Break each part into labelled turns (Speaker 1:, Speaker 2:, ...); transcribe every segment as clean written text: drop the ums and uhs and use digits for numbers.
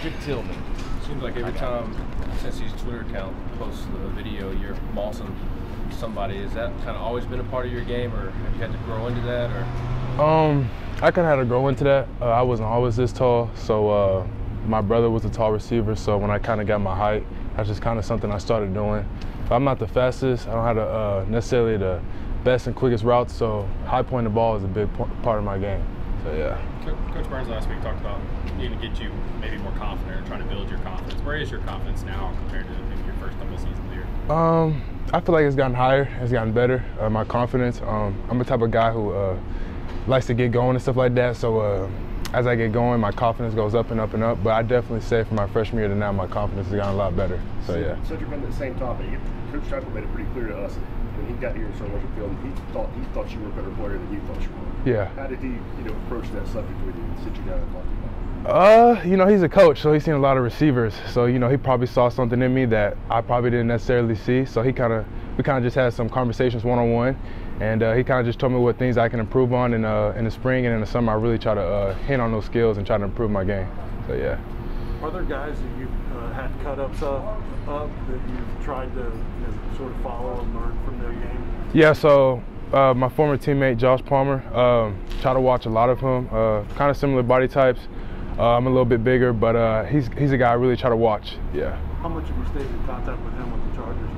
Speaker 1: Cedric Tillman.
Speaker 2: Seems like every time Cincy's Twitter account posts a video, you're mossing somebody. Has that kind of always been a part of your game, or have you had to grow into that? Or
Speaker 3: I kind of had to grow into that. I wasn't always this tall, so my brother was a tall receiver, so when I kind of got my height, that's just kind of something I started doing. But I'm not the fastest. I don't have necessarily the best and quickest routes, so high point the ball is a big part of my game. So yeah.
Speaker 4: Coach Burns last week talked about needing to get you maybe more confident or trying to build your confidence. Where is your confidence now compared to maybe your first couple of seasons here?
Speaker 3: I feel like it's gotten higher. It's gotten better. My confidence. I'm the type of guy who likes to get going and stuff like that. So as I get going, my confidence goes up and up and up. But I definitely say from my freshman year to now, my confidence has gotten a lot better. So yeah.
Speaker 5: Cedric, on that same topic, Coach Chappell made it pretty clear to us when he got here and started looking field. He thought you were a better player than you thought you were.
Speaker 3: Yeah.
Speaker 5: How did he, approach that subject with you and sit you down and talk to you about it?
Speaker 3: He's a coach, so he's seen a lot of receivers. So, he probably saw something in me that I probably didn't necessarily see. So we kind of just had some conversations one-on-one, and he kind of just told me what things I can improve on in the spring and in the summer. I really try to hit on those skills and try to improve my game. So yeah.
Speaker 6: Are there guys that you've had cut-ups of that you've tried to sort of follow and learn from their game? Yeah,
Speaker 3: so my former teammate Josh Palmer, try to watch a lot of him. Kind of similar body types. I'm a little bit bigger, but he's a guy I really try to watch. Yeah.
Speaker 6: How much have you stayed in contact with him with the Chargers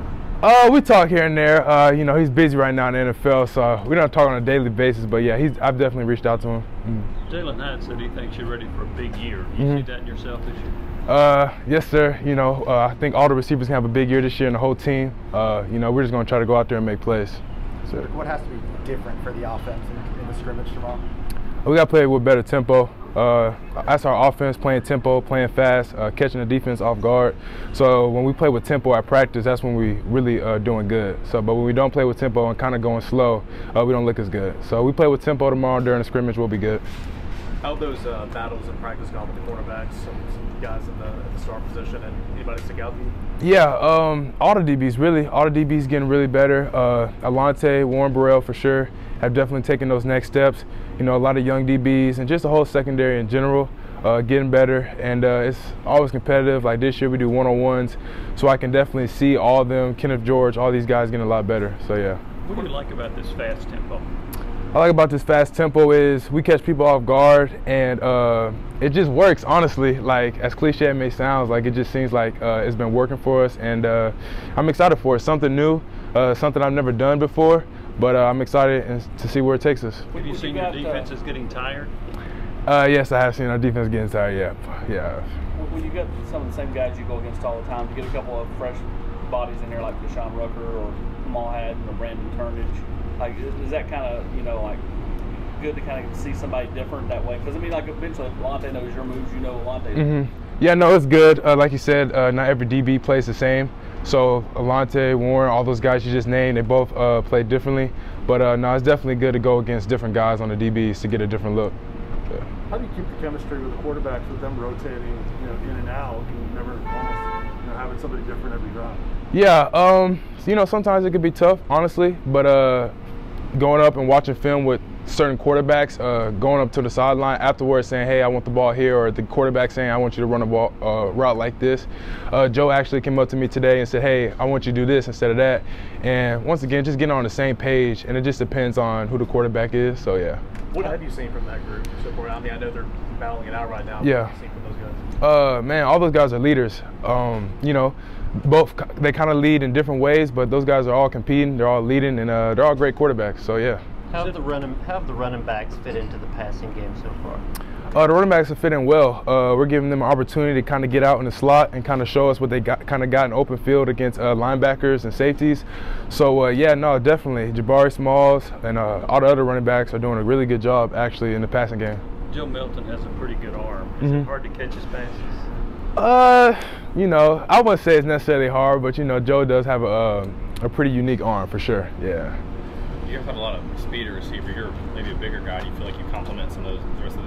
Speaker 6: now?
Speaker 3: We talk here and there. He's busy right now in the NFL, so we don't talk on a daily basis. But yeah, I've definitely reached out to him.
Speaker 1: Jalen Hyatt said he thinks you're ready for a big year. Do you see that in yourself this year?
Speaker 3: Yes, sir. I think all the receivers can have a big year this year, and the whole team. We're just going to try to go out there and make plays. So.
Speaker 7: What has to be different for the offense in the scrimmage tomorrow?
Speaker 3: We got to play with better tempo. That's our offense, playing tempo, playing fast, catching the defense off guard. So when we play with tempo at practice, that's when we really doing good. But when we don't play with tempo and kind of going slow, we don't look as good. So we play with tempo tomorrow during the scrimmage, we'll be good.
Speaker 4: How have those battles in practice gone with the quarterbacks, some guys in the star position, and anybody stick out to you?
Speaker 3: Yeah, all the DBs, really. All the DBs getting really better. Alante, Warren Burrell for sure have definitely taken those next steps. A lot of young DBs and just the whole secondary in general getting better. And it's always competitive. Like this year we do one-on-ones, so I can definitely see all of them, Kenneth George, all these guys getting a lot better. So yeah.
Speaker 1: What do you like about this fast tempo?
Speaker 3: I like about this fast tempo is we catch people off guard, and it just works, honestly. Like, as cliche it may sound, like it just seems like it's been working for us, and I'm excited for it. Something new, something I've never done before, but I'm excited to see where it takes us.
Speaker 1: Have you seen your defenses getting tired?
Speaker 3: Yes, I have seen our defense getting tired, yeah.
Speaker 8: When you get some of the same guys you go against all the time, you get a couple of fresh bodies in there like Deshaun Rucker or Kamal Haddon or Brandon Turnage. Like, is that kind of, good to kind of see somebody different that way? Because, eventually, Alante knows your moves, Alante.
Speaker 3: Yeah, no, it's good. Like you said, not every DB plays the same. So, Alante, Warren, all those guys you just named, they both play differently. But, no, it's definitely good to go against different guys on the DBs to get a different look. Yeah.
Speaker 6: How do you keep the chemistry with the quarterbacks, with them rotating, in and out, and never almost, having somebody different every drive?
Speaker 3: Yeah, sometimes it can be tough, honestly, but going up and watching film with certain quarterbacks, going up to the sideline afterwards saying, hey, I want the ball here, or the quarterback saying, I want you to run a ball route like this. Joe actually came up to me today and said, hey, I want you to do this instead of that. And once again, just getting on the same page, and it just depends on who the quarterback is, so yeah.
Speaker 4: What have you seen from that group so far? I know they're battling it out right now.
Speaker 3: Yeah.
Speaker 4: What have you seen from those guys?
Speaker 3: Man, all those guys are leaders. Both they kind of lead in different ways, but those guys are all competing, they're all leading, and they're all great quarterbacks, so yeah.
Speaker 9: How have the running backs fit into the passing game so far?
Speaker 3: The running backs are fitting well. We're giving them an opportunity to kind of get out in the slot and kind of show us what they got in open field against linebackers and safeties. So yeah, no, definitely. Jabari Smalls and all the other running backs are doing a really good job actually in the passing game.
Speaker 1: Joe Milton has a pretty good arm. Is it hard to catch his passes?
Speaker 3: I wouldn't say it's necessarily hard, but Joe does have a pretty unique arm for sure. Yeah.
Speaker 4: You've had a lot of speed at receiver. You're maybe a bigger guy. Do you feel like you complement some of the rest of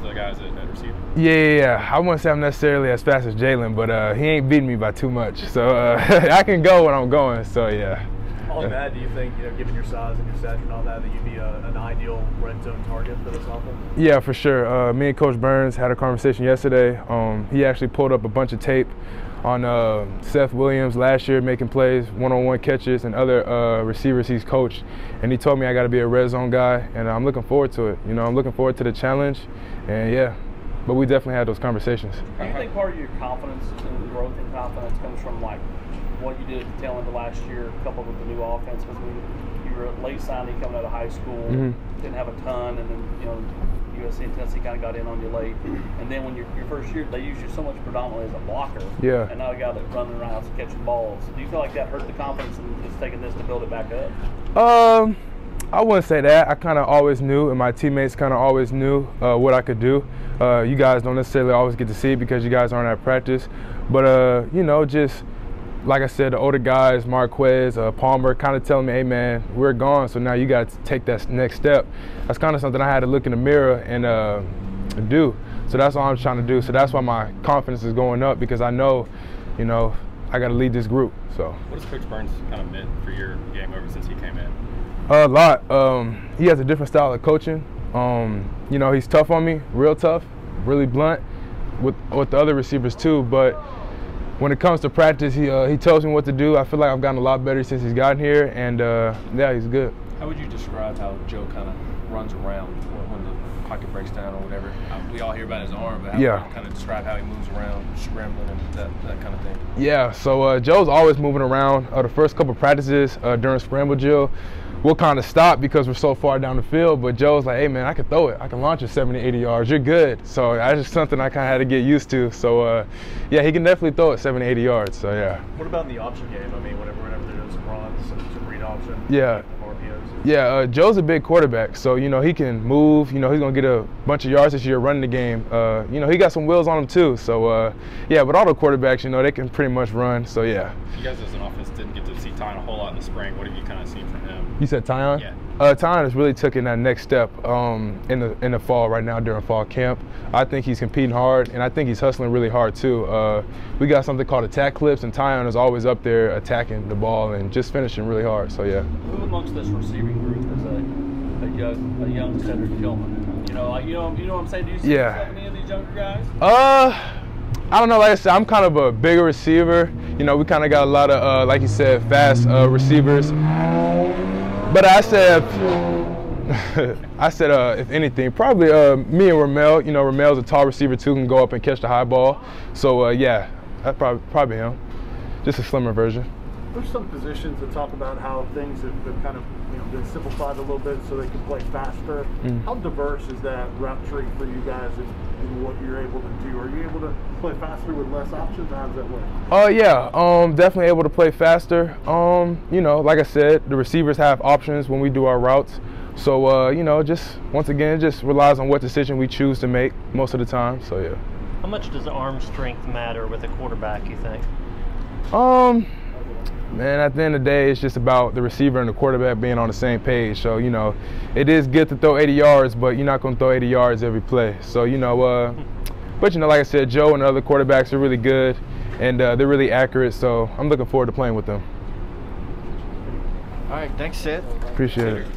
Speaker 4: the guys at receiver?
Speaker 3: Yeah. I wouldn't say I'm necessarily as fast as Jalen, but he ain't beating me by too much. So I can go when I'm going. So yeah.
Speaker 10: On that, do you think, given your size and your stature and all that you'd be an ideal red zone target for this offense?
Speaker 3: Yeah, for sure. Me and Coach Burns had a conversation yesterday. He actually pulled up a bunch of tape on Seth Williams last year making plays, one-on-one catches, and other receivers he's coached. And he told me I got to be a red zone guy, and I'm looking forward to it. I'm looking forward to the challenge, and yeah. But we definitely had those conversations.
Speaker 8: Do you think part of your confidence and growth in confidence comes from like what you did at the tail end of last year, coupled with the new offense? Because you were a late signing coming out of high school, didn't have a ton, and then USC and Tennessee kind of got in on you late. And then when your first year, they used you so much predominantly as a blocker.
Speaker 3: Yeah.
Speaker 8: And now a guy that's running around catching balls. Do you feel like that hurt the confidence and it's taking this to build it back up?
Speaker 3: I wouldn't say that. I kind of always knew, and my teammates kind of always knew what I could do. You guys don't necessarily always get to see it because you guys aren't at practice. But, just like I said, the older guys, Marquez, Palmer, kind of telling me, hey, man, we're gone, so now you got to take that next step. That's kind of something I had to look in the mirror and do. So that's all I'm trying to do. So that's why my confidence is going up, because I know, I got to lead this group. So.
Speaker 4: What has Coach Burns kind of meant for your game ever since he came in?
Speaker 3: A lot. He has a different style of coaching. He's tough on me, real tough, really blunt with the other receivers too. But when it comes to practice, he tells me what to do. I feel like I've gotten a lot better since he's gotten here, and yeah, he's good.
Speaker 2: How would you describe how Joe kind of runs around when the pocket breaks down or whatever? We all hear about his arm, but how would you kind of describe how he moves around, scrambling and that kind of thing? Yeah, so Joe's always moving around. The first couple practices during scramble drill, we'll kind of stop because we're so far down the field, but Joe's like, hey man, I can throw it. I can launch it 70, 80 yards. You're good. So that's just something I kind of had to get used to. So yeah, he can definitely throw it 70, 80 yards. So yeah.
Speaker 10: What about in the option game? I mean, whenever they're doing some runs, some read option.
Speaker 3: Yeah. Yeah, Joe's a big quarterback, so he can move. He's gonna get a bunch of yards this year running the game. He got some wheels on him too. So yeah, but all the quarterbacks, they can pretty much run. So yeah.
Speaker 4: You guys as an offense didn't get to see Tyon a whole lot in the spring. What have you kind of seen from him?
Speaker 3: You said Tyon?
Speaker 4: Yeah.
Speaker 3: Tyon has really taken that next step in the fall right now during fall camp. I think he's competing hard, and I think he's hustling really hard too. We got something called attack clips, and Tyon is always up there attacking the ball and just finishing really hard. So yeah.
Speaker 8: Who amongst this receiving group is a young Cedric Tillman? You know what I'm saying? Do you see yourself in any of these younger guys?
Speaker 3: I don't know. Like I said, I'm kind of a bigger receiver. We kind of got a lot of, like you said, fast receivers. But I said, if anything, probably me and Ramel. Ramel's a tall receiver too, can go up and catch the high ball. So yeah, that's probably him. Just a slimmer version.
Speaker 6: There's some positions that talk about how things have kind of been simplified a little bit so they can play faster. How diverse is that route tree for you guys in what you're able to do? Are you able to play faster with less options, or how does that work?
Speaker 3: Yeah, definitely able to play faster. Like I said, the receivers have options when we do our routes. So, just once again, it just relies on what decision we choose to make most of the time. So yeah.
Speaker 9: How much does arm strength matter with a quarterback, you think?
Speaker 3: Man, at the end of the day, it's just about the receiver and the quarterback being on the same page. So, it is good to throw 80 yards, but you're not going to throw 80 yards every play. So, but, like I said, Joe and the other quarterbacks are really good, and they're really accurate. So I'm looking forward to playing with them.
Speaker 9: All right, thanks, Sid.
Speaker 3: Appreciate it.